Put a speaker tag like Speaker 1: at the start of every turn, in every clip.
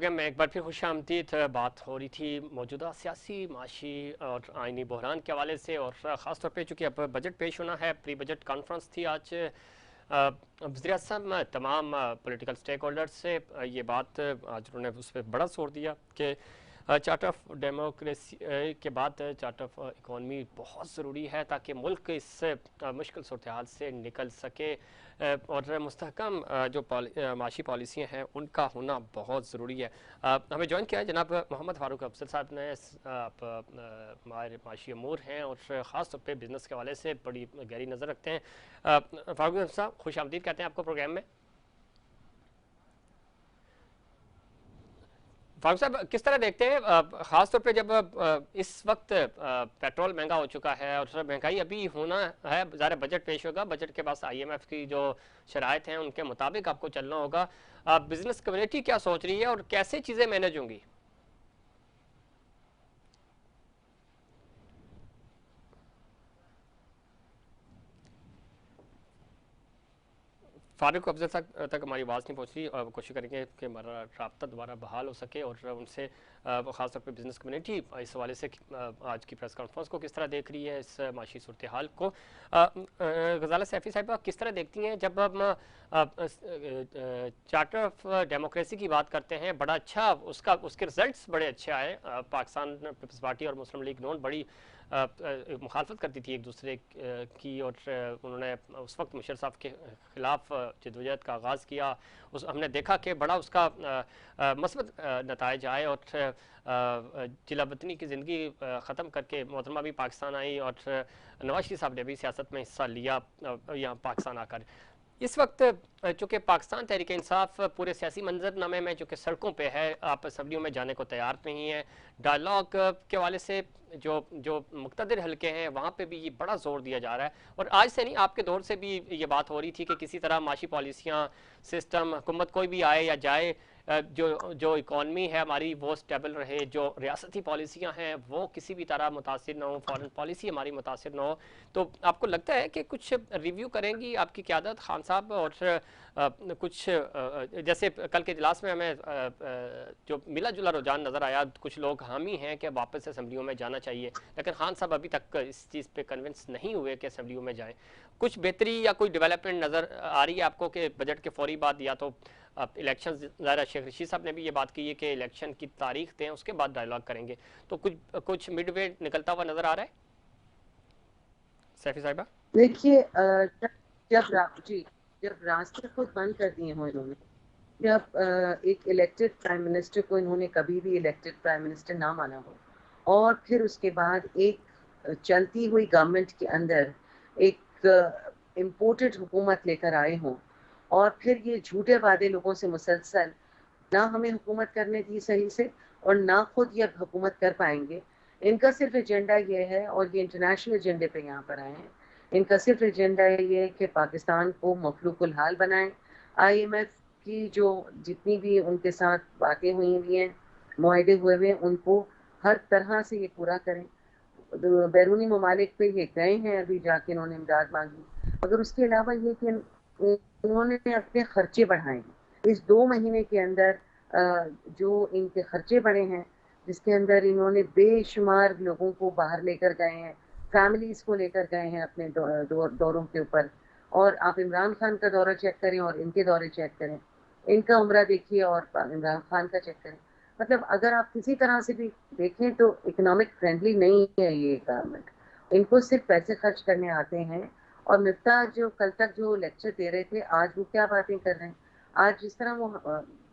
Speaker 1: Programme में एक बार फिर खुशामदीद। बात हो रही थी मौजूदा सियासी, माशी और आइनी बहरान के हवाले से, और ख़ास तौर पे चूँकि अब बजट पेश होना है, प्री बजट कॉन्फ्रेंस थी आज। वज़ीर-ए-आज़म तमाम पॉलिटिकल स्टेक होल्डर्स से ये बात आज उन्होंने उस पर बड़ा जोर दिया कि चार्टर ऑफ डेमोक्रेसी के बाद चार्टर ऑफ इकॉनमी बहुत ज़रूरी है ताकि मुल्क इस मुश्किल सूरत हाल से निकल सके, और मुस्तहकम जो माशी पॉलिसियाँ हैं उनका होना बहुत ज़रूरी है। हमें ज्वाइन किया है जनाब मोहम्मद फ़ारूक अफजल साहब ने। आप हमारे माशी अमूर हैं और ख़ास तौर पे बिज़नेस के हवाले से बड़ी गहरी नज़र रखते हैं। फ़ारूक साहब, खुश आमदीद कहते हैं आपको प्रोग्राम में। फारूक साहब, किस तरह देखते हैं ख़ास तौर पे जब इस वक्त पेट्रोल महंगा हो चुका है और महंगाई अभी होना है, ज़ाहिर बजट पेश होगा, बजट के पास IMF की जो शराइत हैं उनके मुताबिक आपको चलना होगा। बिजनेस कम्युनिटी क्या सोच रही है और कैसे चीज़ें मैनेज होंगी? फारूक अफजल तक हमारी आवाज़ नहीं पहुँच रही, और कोशिश करेंगे कि हमारा रब्ता दोबारा बहाल हो सके और उनसे ख़ासतौर पर बिज़नेस कम्युनिटी इस हवाले से आज की प्रेस कॉन्फ्रेंस को किस तरह देख रही है, इस माशी सूरत हाल को। गजाला सैफ़ी साहिबा किस तरह देखती हैं जब हम चार्टर ऑफ डेमोक्रेसी की बात करते हैं, बड़ा अच्छा उसके रिजल्ट्स बड़े अच्छे आए। पाकिस्तान पीपल्स पार्टी और मुस्लिम लीग नून बड़ी मुखालफत करती थी एक दूसरे की, और उन्होंने उस वक्त मुशर्रफ साहब के ख़िलाफ़ जदोजहद का आगाज़ किया। हमने देखा कि बड़ा उसका मस्बत नताइज आए, और जिला वतनी की ज़िंदगी ख़त्म करके मोहतरमा भी पाकिस्तान आई, और नवाज शरीफ साहब ने भी सियासत में हिस्सा लिया यहाँ पाकिस्तान आकर। इस वक्त चूँकि पाकिस्तान तहरीक इंसाफ पूरे सियासी मंजरनामे में चूँकि सड़कों पे है, आप असम्बलियों में जाने को तैयार नहीं है। डायलॉग के हवाले से जो जो मुक़्तदिर हल्के हैं वहाँ पे भी ये बड़ा जोर दिया जा रहा है, और आज से नहीं, आपके दौर से भी ये बात हो रही थी कि किसी तरह माशी पॉलिसियाँ, सिस्टम, हुकूमत कोई भी आए या जाए, जो जो इकॉनमी है हमारी वो स्टेबल रहे, जो रियासती पॉलिसियाँ हैं वो किसी भी तरह मुतासिर ना हो, फॉरेन पॉलिसी हमारी मुतासिर ना हो। तो आपको लगता है कि कुछ रिव्यू करेंगी आपकी क़यादत खान साहब, और कुछ जैसे कल के इजलास में हमें जो मिला जुला रुझान नज़र आया, कुछ लोग हामी हैं कि वापस असम्बलियों में जाना चाहिए, लेकिन खान साहब अभी तक इस चीज़ पे कन्विंस नहीं हुए कि असम्बलियों में जाएं। कुछ बेहतरी या कोई डेवलपमेंट नज़र आ रही है आपको कि बजट के फौरी बाद या तो इलेक्शन, ज़ाहिर शेख रशीद साहब ने भी ये बात की है कि इलेक्शन की तारीख दें उसके बाद डायलॉग करेंगे, तो कुछ कुछ मिड वे निकलता हुआ नज़र आ रहा है सैफी साहिबा?
Speaker 2: देखिए, जब रास्ते खुद बंद कर दिए हों इन्होंने, जब एक इलेक्टेड प्राइम मिनिस्टर को इन्होंने कभी भी इलेक्टेड प्राइम मिनिस्टर ना माना हो, और फिर उसके बाद एक चलती हुई गवर्नमेंट के अंदर एक इम्पोर्टेड हुकूमत लेकर आए हों, और फिर ये झूठे वादे लोगों से मुसलसल ना हमें हुकूमत करने दी सही से, और ना खुद ये हुकूमत कर पाएंगे। इनका सिर्फ एजेंडा ये है, और ये इंटरनेशनल एजेंडे पे यहाँ पर आए हैं, इनका सिर्फ एजेंडा ये है कि पाकिस्तान को मफलूकुल हाल बनाएं। IMF की जो जितनी भी उनके साथ बातें हुई हुई हैं, मुआहदे हुए हुए हैं, उनको हर तरह से ये पूरा करें। बैरूनी ममालिक पे ये गए हैं, अभी जाके इन्होंने इमदाद मांगी, मगर उसके अलावा ये कि इन्होंने अपने खर्चे बढ़ाए हैं। इस 2 महीने के अंदर जो इनके खर्चे बढ़े हैं, जिसके अंदर इन्होंने बेशुमार लोगों को बाहर लेकर गए हैं, फैमिलीज को लेकर गए हैं अपने दौरों के ऊपर। और आप इमरान खान का दौरा चेक करें और इनके दौरे चेक करें, इनका उम्रा देखिए और इमरान खान का चेक करें। मतलब अगर आप किसी तरह से भी देखें तो इकोनॉमिक फ्रेंडली नहीं है ये गवर्नमेंट। इनको सिर्फ पैसे खर्च करने आते हैं। और मिफ्ता जो कल तक जो लेक्चर दे रहे थे, आज वो क्या बातें कर रहे हैं। आज जिस तरह वो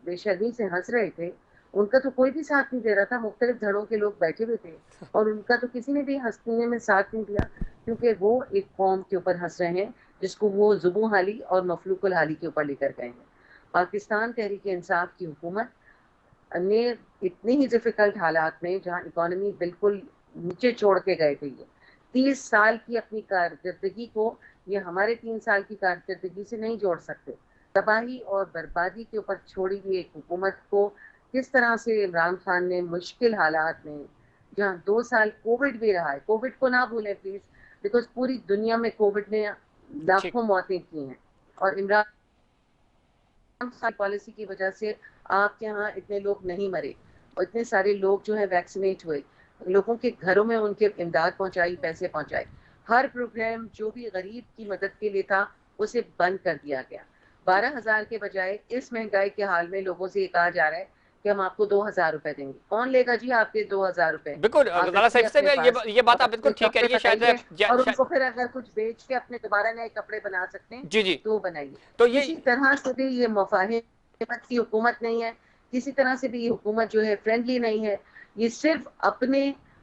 Speaker 2: बेशर्मी से हंस रहे थे, उनका तो कोई भी साथ नहीं दे रहा था। मुख्तलिफ धड़ों के लोग बैठे हुए थे, और उनका तो किसी ने भी हंसने में साथ नहीं दिया, क्योंकि वो एक कौम के ऊपर हंस रहे हैं जिसको वो जुबू हाली और मफलूकुल हाली के ऊपर लेकर गए हैं। पाकिस्तान तहरीक इंसाफ की हुकूमत ने इतनी ही डिफिकल्ट हालात में, जहाँ इकोनॉमी बिल्कुल नीचे छोड़ के गए थे, ये 30 साल की अपनी कारकर्दगी को ये हमारे 3 साल की कारकर्दगी से नहीं जोड़ सकते। तबाही और बर्बादी के ऊपर छोड़ी हुई एक हुकूमत को किस तरह से इमरान खान ने मुश्किल हालात में, जहाँ 2 साल कोविड भी रहा है, कोविड को ना भूलें प्लीज, बिकॉज पूरी दुनिया में कोविड ने
Speaker 1: ठीक।
Speaker 2: लाखों मौतें की हैं, और इमरान पॉलिसी की वजह से आपके यहाँ इतने लोग नहीं मरे और इतने सारे लोग जो है वैक्सीनेट हुए, लोगों के घरों में उनके इमदाद पहुंचाई, पैसे पहुंचाए। हर प्रोग्राम जो भी गरीब की मदद के लिए था उसे बंद कर दिया गया। 12,000 के बजाय इस महंगाई के हाल में लोगों से ये कहा जा रहा है कि हम आपको 2,000 रुपए देंगे। कौन लेगा जी आपके 2,000 रुपए?
Speaker 1: बिल्कुल
Speaker 2: आप
Speaker 1: ज़रा
Speaker 2: रखिए
Speaker 1: सैफ साहब,
Speaker 2: अपने पास
Speaker 1: ये बात
Speaker 2: और
Speaker 1: आप बिल्कुल
Speaker 2: अपने
Speaker 1: ठीक कह
Speaker 2: कपड़े
Speaker 1: रही है। शायद
Speaker 2: बनाइए, और
Speaker 1: शायद
Speaker 2: उनको फिर अगर कुछ बेच के अपने दोबारा नए कपड़े बना सकते हैं
Speaker 1: जी जी,
Speaker 2: तो बनाइए।
Speaker 1: तो ये
Speaker 2: किसी तरह से भी ये मुफाहिमत की हुकूमत नहीं है, किसी तरह से भी ये हुकूमत जो है फ्रेंडली नहीं है। ये सिर्फ अपने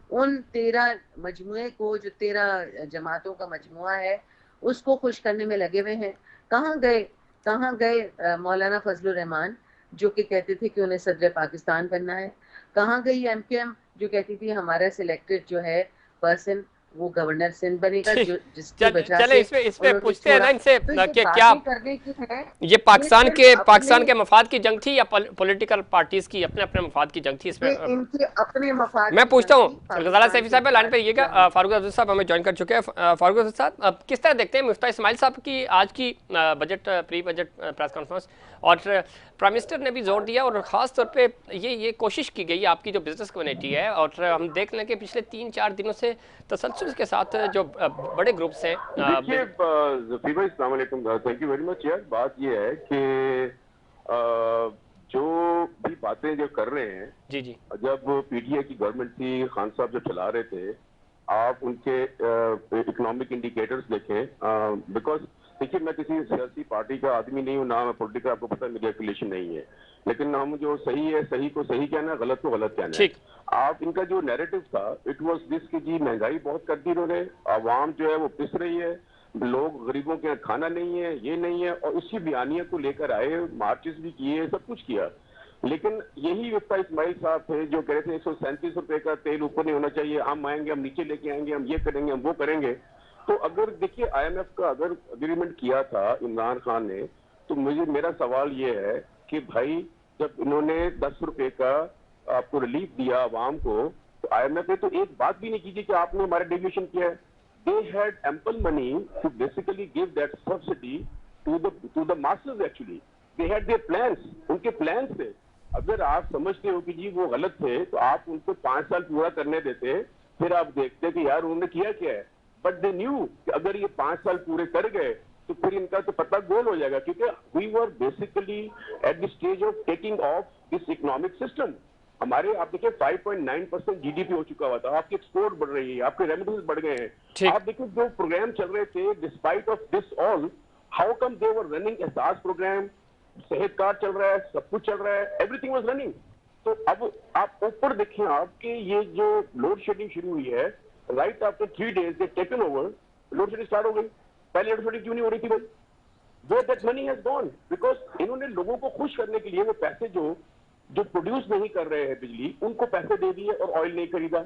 Speaker 2: उन 13 मजमुए को, जो 13 जमातों का मजमुआ है, उसको खुश करने में लगे हुए हैं। कहाँ गए मौलाना फजलुर रहमान जो कि कहते थे कि उन्हें सदर पाकिस्तान बनना है? कहाँ गई एमकेएम जो कहती थी हमारा सिलेक्टेड जो है पर्सन वो गवर्नर सिंध बनेगा,
Speaker 1: ठीक,
Speaker 2: जो जिसकी वजह
Speaker 1: चले
Speaker 2: से
Speaker 1: इस पे
Speaker 2: उन्होंने
Speaker 1: पूछते हैं ना
Speaker 2: छोड़ा?
Speaker 1: इनसे
Speaker 2: तो ये
Speaker 1: कि क्या
Speaker 2: बातें करने की है,
Speaker 1: ये
Speaker 2: ये सिर्फ अपने,
Speaker 1: पाकिस्तान के मफाद की जंग थी या पॉलिटिकल पार्टीज की अपने अपने मफाद की जंग थी इसमें?
Speaker 2: ये इनके अपने मफाद
Speaker 1: मैं
Speaker 2: की
Speaker 1: पूछता
Speaker 2: जंग
Speaker 1: हूँ,
Speaker 2: थी,
Speaker 1: गजाला
Speaker 2: पाकिस्तान
Speaker 1: सैफी
Speaker 2: के
Speaker 1: साहब लाइन
Speaker 2: मफाद
Speaker 1: पे
Speaker 2: की
Speaker 1: रहिएगा।
Speaker 2: जंग नहीं।
Speaker 1: फारूक अब्दुल साहब हमें ज्वाइन कर चुके हैं। फारूक अब्दुल साहब, अब किस तरह देखते हैं मुफ्ता इस्माइल साहब की आज की budget pre budget press conference? और प्राइम मिनिस्टर ने भी जोर दिया और ख़ास तौर पे ये कोशिश की गई आपकी जो बिजनेस कम्युनिटी है, और हम देख लें कि पिछले 3-4 दिनों से तसलसल के साथ जो बड़े ग्रुप्स हैं।
Speaker 3: देखिए जफीर भाई, अस्सलाम वालेकुम, थैंक यू वेरी मच। यार बात ये है कि जो भी बातें जो कर रहे हैं,
Speaker 1: जी जी,
Speaker 3: जब पीटीआई की गवर्नमेंट थी, खान साहब जब चला रहे थे, आप उनके इकोनॉमिक इंडिकेटर्स देखें। बिकॉज देखिए, मैं किसी सियासी पार्टी का आदमी नहीं हूँ, ना मैं पॉलिटिकल, आपको पता है मेरी एफिलिएशन नहीं है, लेकिन हम जो सही है सही को सही कहना है, गलत को गलत कहना है।
Speaker 1: ठीक,
Speaker 3: आप इनका जो नैरेटिव था, इट वाज दिस कि जी महंगाई बहुत कर दी इन्होंने, आवाम जो है वो पिस रही है, लोग गरीबों के यहाँ खाना नहीं है, ये नहीं है, और इसी बयानिया को लेकर आए, मार्चेस भी किए, सब कुछ किया। लेकिन यही मुफ्ता इस्माइल साहब थे जो कह रहे थे 137 रुपए का तेल ऊपर नहीं होना चाहिए, हम आएंगे, हम नीचे लेके आएंगे, हम ये करेंगे, हम वो करेंगे। तो अगर देखिए आईएमएफ का अगर अग्रीमेंट किया था इमरान खान ने, तो मेरा सवाल ये है कि भाई जब इन्होंने 10 रुपए का आपको रिलीफ दिया आवाम को, तो आईएमएफ ने तो एक बात भी नहीं की थी कि आपने हमारा डेविएशन किया है। They had ample money to basically give that subsidy to the masses. Actually they had their plans, उनके प्लान्स थे। अगर आप समझते हो कि जी वो गलत थे, तो आप उनको 5 साल पूरा करने देते, फिर आप देखते कि यार उन्होंने किया क्या है। बट दे न्यू कि अगर ये 5 साल पूरे कर गए तो फिर इनका तो पता गोल हो जाएगा, क्योंकि we were basically at the stage of taking off this economic system. हमारे आप देखिए 5.9% जीडीपी हो चुका हुआ था, आपकी एक्सपोर्ट बढ़ रही है, आपके रेमिटेंस बढ़ गए हैं। आप देखिए जो प्रोग्राम चल रहे थे, despite of this all, how come they were running एहसास प्रोग्राम, सेहत कार्ड चल रहा है, सब कुछ चल रहा है, एवरीथिंग वाज रनिंग। तो अब आप ऊपर देखें, आपके ये जो लोड शेडिंग शुरू हुई है, राइट आफ्टर 3 days दे taken over, load shedding start हो गई। पहले लोड शेडिंग क्यों नहीं हो रही थी भाई? Where that money has gone, because इन्होंने लोगों को खुश करने के लिए वो पैसे जो प्रोड्यूस नहीं कर रहे हैं बिजली, उनको पैसे दे दिए और ऑयल नहीं खरीदा।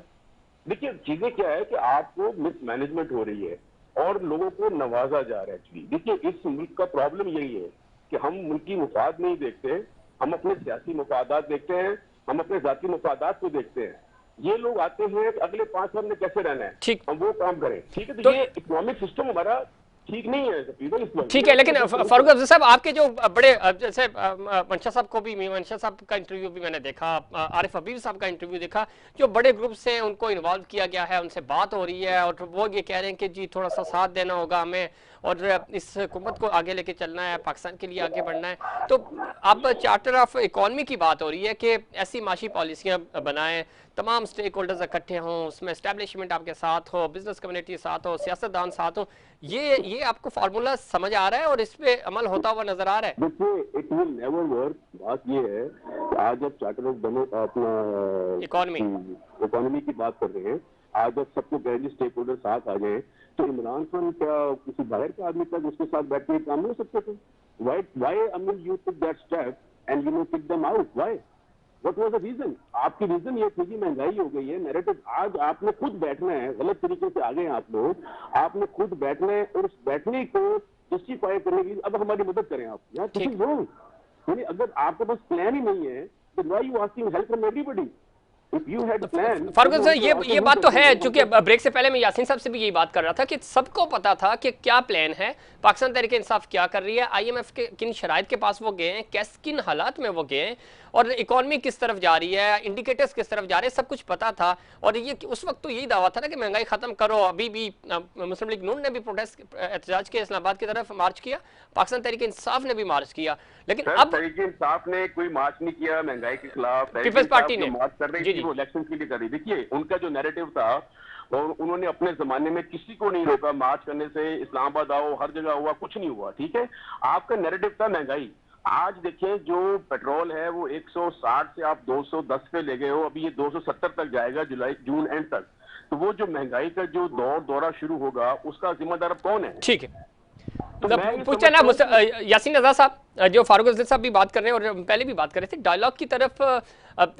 Speaker 3: देखिए चीजें क्या है कि आपको मिसमैनेजमेंट हो रही है और लोगों को नवाजा जा रहा है। एक्चुअली देखिए इस मुल्क का प्रॉब्लम यही है कि हम मुल्की मुफाद नहीं देखते, हम अपने सियासी मुफादात देखते हैं, हम अपने जाती मुफादात को देखते हैं। ये लोग आते हैं कि अगले 5 साल में कैसे रहना है,
Speaker 1: ठीक,
Speaker 3: हम वो काम करें। ठीक है, तो ये इकोनॉमिक सिस्टम हमारा ठीक नहीं है इस वक्त।
Speaker 1: ठीक है। लेकिन फारूक अब्दुल साहब, आपके जो बड़े जैसे मंशा साहब को भी, मंशा साहब का इंटरव्यू भी मैंने देखा, आरिफ हबीब साहब का इंटरव्यू देखा, जो बड़े ग्रुप से उनको इन्वॉल्व किया गया है, उनसे बात हो रही है और वो ये कह रहे हैं कि जी थोड़ा सा साथ देना होगा हमें और इस हुकूमत को आगे लेके चलना है, पाकिस्तान के लिए आगे बढ़ना है। तो अब चार्टर ऑफ इकॉनमी की बात हो रही है कि ऐसी माशी पॉलिसियाँ बनाएं, तमाम स्टेक होल्डर्स इकट्ठे हों, उसमें एस्टेब्लिशमेंट आपके साथ हो, बिजनेस कम्युनिटी साथ हो, सियासतदान साथ हो। ये आपको फार्मूला समझ आ रहा है और इस पे अमल होता हुआ नजर आ रहा है?
Speaker 3: देखिए इट विल नेवर वर्क। बात ये है कि आज जब चार्टर ऑफ अपना इकोनॉमी की बात कर रहे हैं, आज जब सबको कहेंगे स्टेक होल्डर साथ आ गए, तो इमरान खान क्या किसी बाहर के आदमी तक उसके साथ बैठ के काम नहीं हो सकते थे? Why I mean you took that step and kick them out? Why? What was the reason? आपकी रीजन ये थी कि महंगाई हो गई है, नैरेटिव। आज आपने खुद बैठना है, गलत तरीके से आ गए हैं आप लोग, आपने खुद बैठना है और उस बैठने को जस्टिफाई करने के लिए अब हमारी मदद करें आप। यार दिस इज रॉन्ग। यानी अगर आपके पास प्लान ही नहीं है, तो why you asking help from everybody? If you had planned,
Speaker 1: Farooq
Speaker 3: तो
Speaker 1: सर,
Speaker 3: उनको
Speaker 1: ये
Speaker 3: ऐसे
Speaker 1: बात तो है,
Speaker 3: नहीं
Speaker 1: चूंकि ब्रेक से पहले मैं यासीन साहब से भी यही बात कर रहा था कि सबको पता था कि क्या प्लान है, पाकिस्तान तहरीक इंसाफ क्या कर रही है, आईएमएफ के किन शराइत के पास वो गए हैं, किन हालात में वो गए हैं, और इकॉनमी किस तरफ जा रही है, इंडिकेटर्स किस तरफ जा रहे हैं, सब कुछ पता था। और ये उस वक्त तो यही दावा था ना कि महंगाई खत्म करो। अभी भी मुस्लिम लीग नून ने भी प्रोटेस्ट एहतजाज के इस्लामाबाद की तरफ मार्च किया, पाकिस्तान तहरीक इंसाफ ने भी मार्च किया, लेकिन
Speaker 3: सर,
Speaker 1: अब
Speaker 3: तहरीक इंसाफ ने कोई मार्च नहीं किया महंगाई के खिलाफ। तहरीक
Speaker 1: पीपल्स
Speaker 3: इंसाफ
Speaker 1: पार्टी
Speaker 3: जो
Speaker 1: ने
Speaker 3: मार्च कर रही
Speaker 1: जी
Speaker 3: थी
Speaker 1: जी
Speaker 3: वो इलेक्शन के लिए कर रही। देखिए, उनका जो नैरेटिव था, और उन्होंने अपने जमाने में किसी को नहीं रोका मार्च करने से, इस्लामाबाद आओ, हर जगह हुआ, कुछ नहीं हुआ, ठीक है। आपका नैरेटिव था महंगाई। आज देखें, जो पेट्रोल है वो 160 से आप 210 पे ले गए हो, अभी ये 270 तक जाएगा जून एंड तक। तो वो जो महंगाई का जो दौरा शुरू होगा, उसका जिम्मेदार कौन है?
Speaker 1: ठीक है।
Speaker 3: तो मैं ये
Speaker 1: पूछा ना
Speaker 3: समझता हूं कि
Speaker 1: यासीन रजा साहब, जो फारूक अफजल साहब भी बात कर रहे हैं और पहले भी बात कर रहे थे, डायलॉग की तरफ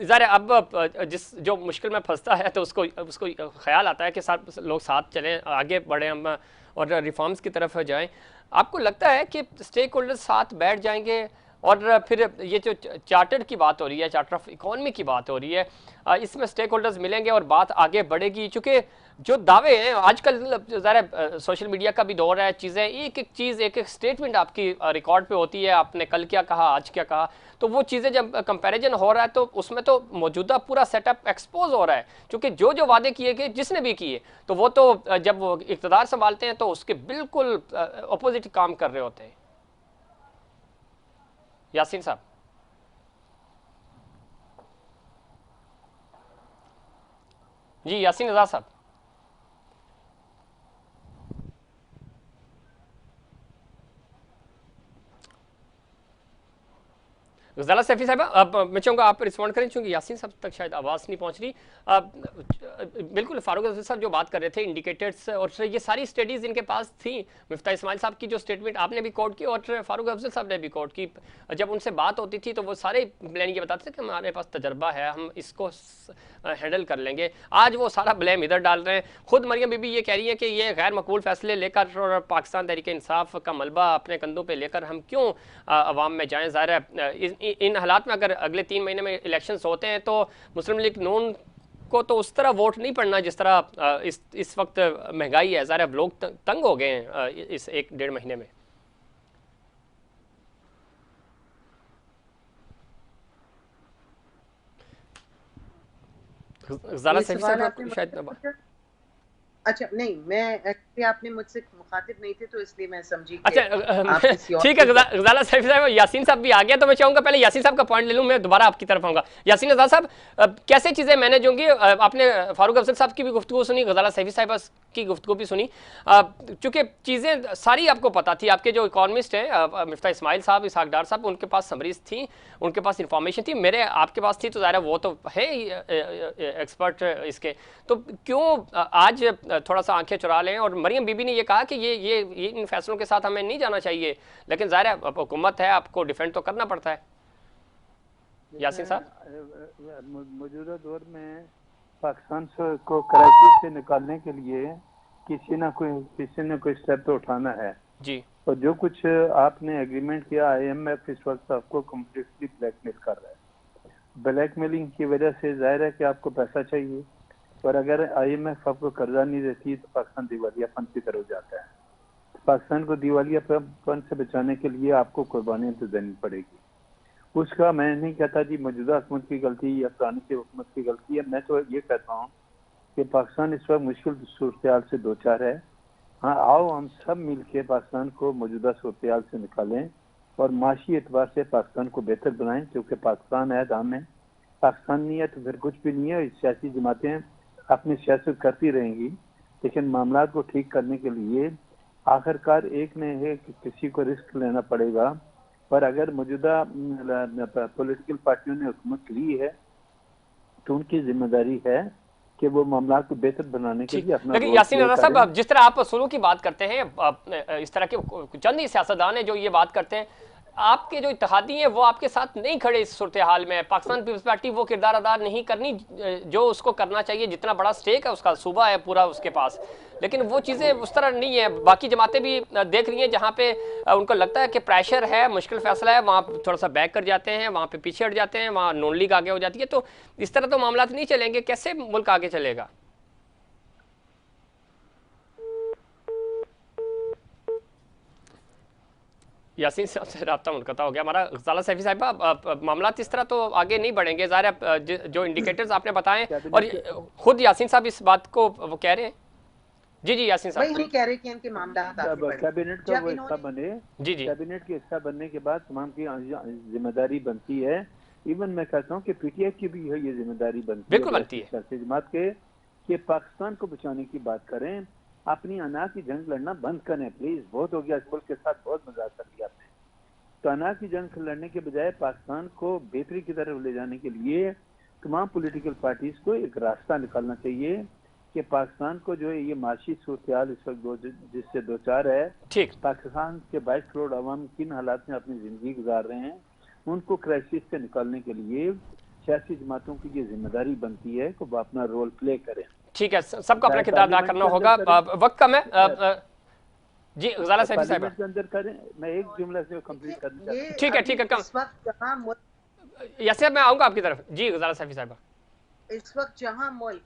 Speaker 1: ज़रा अब जिस जो मुश्किल में फंसता है तो उसको उसको ख्याल आता है कि लोग साथ चलें, आगे बढ़ें हम और रिफॉर्म्स की तरफ जाएं। आपको लगता है कि स्टेक होल्डर्स साथ बैठ जाएंगे और फिर ये जो चार्टर की बात हो रही है, चार्टर ऑफ इकोनॉमी की बात हो रही है, इसमें स्टेक होल्डर्स मिलेंगे और बात आगे बढ़ेगी? चूँकि जो दावे हैं आजकल, ज़रा सोशल मीडिया का भी दौर है, चीज़ें एक एक चीज़, एक एक स्टेटमेंट आपकी रिकॉर्ड पे होती है, आपने कल क्या कहा, आज क्या कहा, तो वो चीज़ें जब कंपैरिजन हो रहा है तो उसमें तो मौजूदा पूरा सेटअप एक्सपोज हो रहा है। क्योंकि जो जो वादे किए गए, जिसने भी किए, तो वो तो जब वो इक़्तिदार संभालते हैं तो उसके बिल्कुल अपोजिट काम कर रहे होते हैं। यासीन साहब। जी यासीन रजा साहब। ज़ला सैफी साहब, अब मैं चाहूँगा आप रिस्पॉन्ड करें, चूँकि यासीन साहब तक शायद आवाज़ नहीं पहुँच रही। बिल्कुल फारूक अफजल साहब जो बात कर रहे थे इंडिकेटर्स, और ये सारी स्टडीज़ इनके पास थी। मिफ्ता इस्माइल साहब की जो स्टेटमेंट आपने भी कोट की और फारूक अफजल साहब ने भी कोट की, जब उनसे बात होती थी तो वो सारे ब्लेम ये बताते थे कि हमारे पास तजर्बा है, हम इसको हैंडल कर लेंगे। आज वो सारा ब्लेम इधर डाल रहे हैं। खुद मरियम बीबी ये कह रही है कि ये गैर मकबूल फैसले लेकर और पाकिस्तान तहरीक इंसाफ का मलबा अपने कंधों पे लेकर हम क्यों अवाम में जाएं। ज़ाहिर है इन हालात में अगर अगले 3 महीने में इलेक्शंस होते हैं तो मुस्लिम लीग नून को तो उस तरह वोट नहीं पड़ना जिस तरह इस वक्त महंगाई है। ज़ाहिर है लोग तंग हो गए हैं इस 1-1.5 महीने में। ज़ाला सैफी साहब शायद,
Speaker 2: अच्छा नहीं, मैं आपने मुझसे मुखातिब नहीं थे तो इसलिए मैं समझी कि
Speaker 1: अच्छा ठीक है। ग़ज़ाला सैफी साहब, यासीन साहब भी आ गया तो मैं चाहूँगा पहले यासीन साहब का पॉइंट ले लूँ, मैं दोबारा आपकी तरफ आऊँगा। यासीन रज़ा साहब, कैसे चीज़ें मैनेज होंगी? आपने फारूक अफजल साहब की भी गुफ्तगू सुनी, ग़ज़ाला सैफी साहब की गुफ्तगू भी सुनी, चूँकि चीज़ें सारी आपको पता थी। आपके जो इकॉनमिस्ट हैं मिफ्ता इस्माइल साहब, इसहाक डार साहब, उनके पास समरीज थी, उनके पास इंफॉर्मेशन थी, मेरे आपके पास थी, तो ज़ाहिर है वो तो है एक्सपर्ट इसके। तो क्यों आज थोड़ा सा आंखें चुरा लें? और मरियम बीबी ने ये कहा कि ये इन फैसलों के साथ हमें नहीं जाना चाहिए, लेकिन ज़ाहिर है हुकूमत है, आपको डिफेंड तो करना पड़ता है। यासीन साहब,
Speaker 4: मौजूदा दौर में पाकिस्तान को कराची से निकालने के लिए किसी न कोई स्टेप तो उठाना है
Speaker 1: जी।
Speaker 4: और जो कुछ आपने एग्रीमेंट किया, IMF इस वक्त आपको कम्प्लीटली ब्लैकमेल कर रहा है। ब्लैकमेलिंग की वजह से जाहिर है कि आपको पैसा चाहिए, और अगर IMF आपको कर्जा नहीं देती तो पाकिस्तान दिवालियापन की तरफ जाता है। पाकिस्तान को दिवालियापन से बचाने के लिए आपको कुर्बानियां तो देनी पड़ेगी। उसका मैं नहीं कहता जी मौजूदा हुकूमत की गलती या पुरानी की हुकूमत की गलती है। मैं तो ये कहता हूँ कि पाकिस्तान इस वक्त मुश्किल सूरत से दो चार है। हाँ, आओ हम सब मिल के पाकिस्तान को मौजूदा सूरत से निकालें और माशी एतबार से पाकिस्तान को बेहतर बनाएं, क्योंकि पाकिस्तान है दाम है। पाकिस्तान नहीं है तो फिर कुछ भी नहीं है। सियासी जमातें अपनी सियासत करती रहेंगी, लेकिन मामला को ठीक करने के लिए आखिरकार एक ने है कि किसी को रिस्क लेना पड़ेगा। पर अगर मौजूदा पॉलिटिकल पार्टियों ने हुकूमत ली है तो उनकी जिम्मेदारी है कि वो मामला को बेहतर बनाने के लिए अपना।
Speaker 1: लेकिन यासीन रज़ा साहब, जिस तरह आप असूलों की बात करते हैं, इस तरह के चंद ही सियासतदान हैं जो ये बात करते हैं, आपके जो इत्तेहादी हैं वो आपके साथ नहीं खड़े इस सूरत हाल में। पाकिस्तान पीपल्स पार्टी वो किरदार अदा नहीं करनी जो उसको करना चाहिए, जितना बड़ा स्टेक है उसका, सूबा है पूरा उसके पास, लेकिन वो चीज़ें उस तरह नहीं है। बाकी जमातें भी देख रही हैं जहाँ पे उनको लगता है कि प्रेशर है, मुश्किल फैसला है, वहाँ थोड़ा सा बैक कर जाते हैं, वहाँ पे पीछे हट जाते हैं, वहाँ नॉन लीग आगे हो जाती है। तो इस तरह तो मामला नहीं चलेंगे, कैसे मुल्क आगे चलेगा? यासीन साहब से रब्ता मुनक़ता हो गया हमारा। ग़ज़ाला सैफ़ी साहिबा, मामला इस तरह तो आगे नहीं बढ़ेंगे, ज़ाहिर है जो इंडिकेटर्स आपने बताएं, और खुद यासीन साहब इस बात को वो कह रहे हैं। जी यासीन साहब,
Speaker 2: वही कह रहे कि इनके मामला
Speaker 4: कैबिनेट का वो हिस्सा बने,
Speaker 1: जी
Speaker 4: कैबिनेट के हिस्सा बनने के बाद तमाम की जिम्मेदारी बनती है। इवन मैं कहता हूँ कि पीटीआई की भी ये जिम्मेदारी बनती है,
Speaker 1: बिल्कुल बनती है,
Speaker 4: जमात के पाकिस्तान को बचाने की बात करें, अपनी अना की जंग लड़ना बंद करें प्लीज। बहुत हो गया, इस मुल्क के साथ बहुत मजाक कर लिया आपने। तो अना की जंग लड़ने के बजाय पाकिस्तान को बेहतरी की तरफ ले जाने के लिए तमाम पॉलिटिकल पार्टीज को एक रास्ता निकालना चाहिए कि पाकिस्तान को जो है ये माशी सूरत इस वक्त जिससे दो चार है, ठीक, पाकिस्तान के 22 करोड़ अवाम किन हालात में अपनी जिंदगी गुजार रहे हैं, उनको क्राइसिस से निकालने के लिए सियासी जमातों की ये जिम्मेदारी बनती है कि वो अपना रोल प्ले करें।
Speaker 1: ठीक है, सबको अपना किरदार अदा करना होगा। वक्त कम है जी। ग़ज़ाला सैफ़ी साहिबा
Speaker 4: के अंदर करें, मैं एक जुमला से कंप्लीट कर दूं।
Speaker 1: ठीक है कम।
Speaker 2: इस वक्त जहां
Speaker 1: यसे मैं आऊंगा आपकी तरफ। जी ग़ज़ाला सैफ़ी साहिबा,
Speaker 2: इस वक्त जहां मुल्क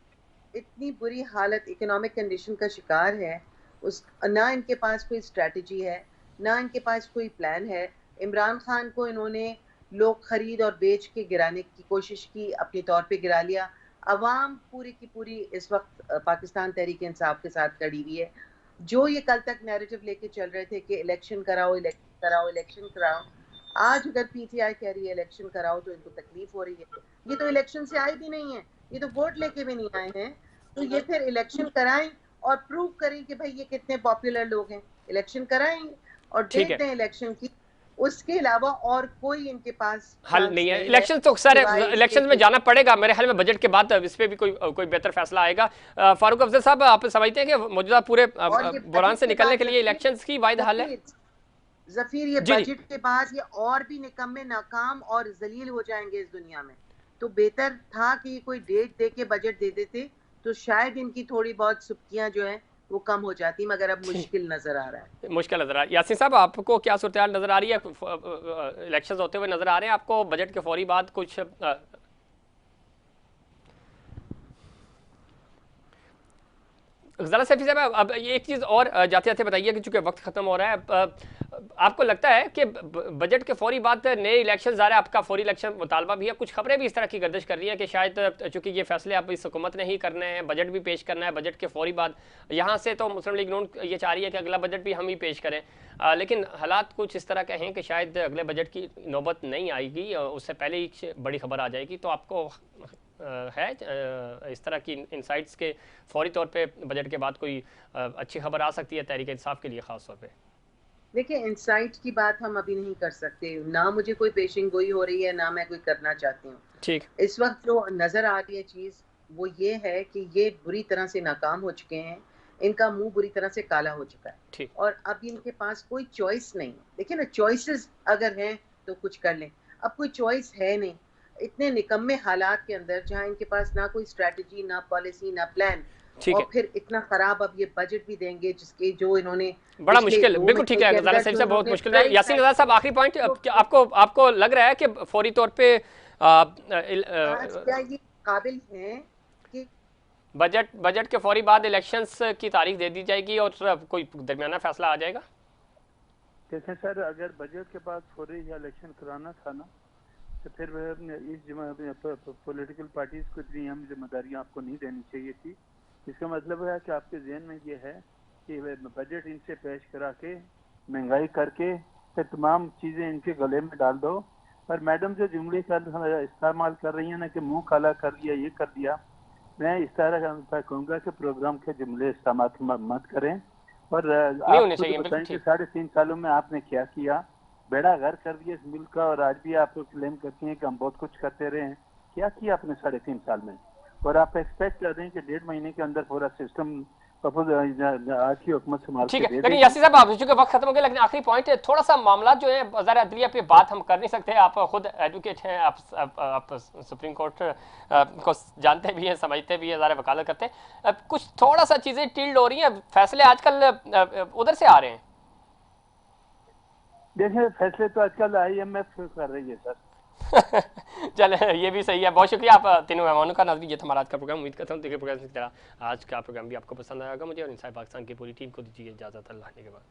Speaker 2: इतनी बुरी हालत इकोनॉमिक कंडीशन का शिकार है, उस ना इनके पास कोई स्ट्रेटजी है, ना इनके पास कोई प्लान है। इमरान खान को इन्होंने लोग खरीद और बेच के गिराने की कोशिश की, अपने तौर पे गिरा लिया। अवाम पूरी की पूरी इस वक्त पाकिस्तान तहरीक इंसाफ के साथ खड़ी हुई है। जो ये कल तक नैरेटिव लेके चल रहे थे कि इलेक्शन कराओ, इलेक्शन कराओ, इलेक्शन कराओ, आज अगर पीटीआई कह रही है इलेक्शन कराओ तो इनको तकलीफ हो रही है। ये तो इलेक्शन से आए भी नहीं है, ये तो वोट लेके भी नहीं आए हैं। तो ये फिर इलेक्शन कराएं और प्रूव करें कि भाई ये कितने पॉपुलर लोग हैं। इलेक्शन कराएं और डेट दें इलेक्शन की, उसके अलावा और कोई इनके पास
Speaker 1: हल नहीं है। इलेक्शन तो सर, इलेक्शन में जाना पड़ेगा मेरे ख्याल में, बजट के बाद इस पे भी कोई बेहतर फैसला आएगा। फारूक अफजल साहब, आप समझते हैं कि मौजूदा पूरे बुरान से निकलने के लिए इलेक्शंस की वाहिद हल है?
Speaker 2: जफीर, ये बजट के बाद ये और भी निकम्मे, नाकाम और जलील हो जाएंगे इस दुनिया में। तो बेहतर था कि ये कोई डेट दे के बजट दे देते, तो शायद इनकी थोड़ी बहुत सुर्खियां जो है वो कम हो जाती, मगर अब मुश्किल नजर आ रहा है।
Speaker 1: मुश्किल नजर आ रहा है। यासीन साहब, आपको क्या सूरत हाल नजर आ रही है? इलेक्शंस होते हुए नजर आ रहे हैं आपको बजट के फौरी बाद कुछ? ग़ज़ाला सैफ़ी साहब, अब एक चीज़ और जाते जाते बताइए कि चूंकि वक्त ख़त्म हो रहा है, आपको लगता है कि बजट के फौरी बाद नए इलेक्शन, ज़ाहिर है आपका फौरी इलेक्शन मुतालबा भी है, कुछ खबरें भी इस तरह की गर्दिश कर रही हैं कि शायद चूंकि ये फैसले आप इस हुकूमत ने ही करने हैं, बजट भी पेश करना है, बजट के फौरी बाद यहाँ से तो मुस्लिम लीग नून ये चाह रही है कि अगला बजट भी हम ही पेश करें, लेकिन हालात कुछ इस तरह के हैं कि शायद अगले बजट की नौबत नहीं आएगी, उससे पहले ही बड़ी खबर आ जाएगी। तो आपको है इस तरह की इनसाइट्स के फौरी तौर पे बजट के बाद कोई अच्छी खबर आ सकती है तहरीक इंसाफ के लिए खास तौर पे?
Speaker 2: देखिए, इनसाइट की बात हम अभी नहीं कर सकते, ना मुझे कोई पेशिंग गोई हो रही है, ना मैं कोई करना चाहती हूँ।
Speaker 1: ठीक,
Speaker 2: इस वक्त जो नजर आ रही है चीज वो ये है कि ये बुरी तरह से नाकाम हो चुके हैं, इनका मुंह बुरी तरह से काला हो चुका है।
Speaker 1: ठीक,
Speaker 2: और अब इनके पास कोई चॉइस नहीं। देखिए ना, चॉइसेस अगर हैं तो कुछ कर लें, अब कोई चॉइस है नहीं। इतने निकम्मे हालात के अंदर जहाँ इनके पास ना कोई स्ट्रेटजी, ना पॉलिसी, ना प्लान, और फिर इतना खराब अब ये बजट भी देंगे जिसके जो इन्होंने
Speaker 1: बड़ा मुश्किल। बिल्कुल ठीक है ग़ज़ाला साहब से, बहुत मुश्किल है। यासीन ग़ज़ाला साहब, आखिरी पॉइंट, आपको लग रहा है कि फौरी तौर पे
Speaker 2: क्या ये काबिल हैं कि
Speaker 1: बजट के फौरी बाद इलेक्शंस की तारीख दे दी जाएगी और कोई दरमियाना फैसला आ जाएगा?
Speaker 4: देखें सर, अगर बजट के बाद फौरी इलेक्शन कराना था ना, तो फिर इस पॉलिटिकल पार्टीज को इतनी अहम जिम्मेदारियां आपको नहीं देनी चाहिए थी। इसका मतलब है कि आपके जहन में ये है कि बजट इनसे पेश करा के महंगाई करके फिर तमाम चीज़ें इनके गले में डाल दो। और मैडम जो जुमले का इस्तेमाल कर रही है ना कि मुंह काला कर लिया, ये कर दिया, मैं इस तरह कहूँगा कि प्रोग्राम के जुमले इस्तेमाल मत करें। और आप बताएं कि 3.5 सालों में आपने क्या किया, बेड़ा घर कर दिया इस मुल्क का, और आज भी आप क्लेम करती हैं कि हम बहुत कुछ करते रहे हैं। क्या किया आपने 3.5 साल में? और आप एक्सपेक्ट कर रहे हैं कि 1.5 महीने के अंदर पूरा सिस्टम सपोज आज की हुकूमत संभाल
Speaker 1: ठीक
Speaker 4: के
Speaker 1: है,
Speaker 4: दे
Speaker 1: लेकिन
Speaker 4: देगी।
Speaker 1: यासी साहब आप चूंकि वक्त खत्म हो गया, लेकिन आखिरी पॉइंट है, थोड़ा सा मामला जो है वज़ार अदलिया पे बात हम कर नहीं सकते, आप खुद एडवोकेट हैं, आप सुप्रीम कोर्ट को जानते भी हैं, समझते भी हैं, ज़रा वकालत करते हैं, कुछ थोड़ा सा चीज़ें टिल्ड हो रही हैं, फैसले आजकल उधर से आ रहे हैं।
Speaker 4: देखिए फैसले तो आजकल IMF कर रही है सर।
Speaker 1: चले, ये भी सही है। बहुत शुक्रिया आप तीनों मेहमानों का। नाज़रीन, ये था हमारा आज का प्रोग्राम। उम्मीद करता हूँ देखिए प्रोग्राम की तरह आज का प्रोग्राम भी आपको पसंद आएगा। मुझे और इनसाइड पाकिस्तान की पूरी टीम को दीजिए इजाज़त। अल्लाह के बाद।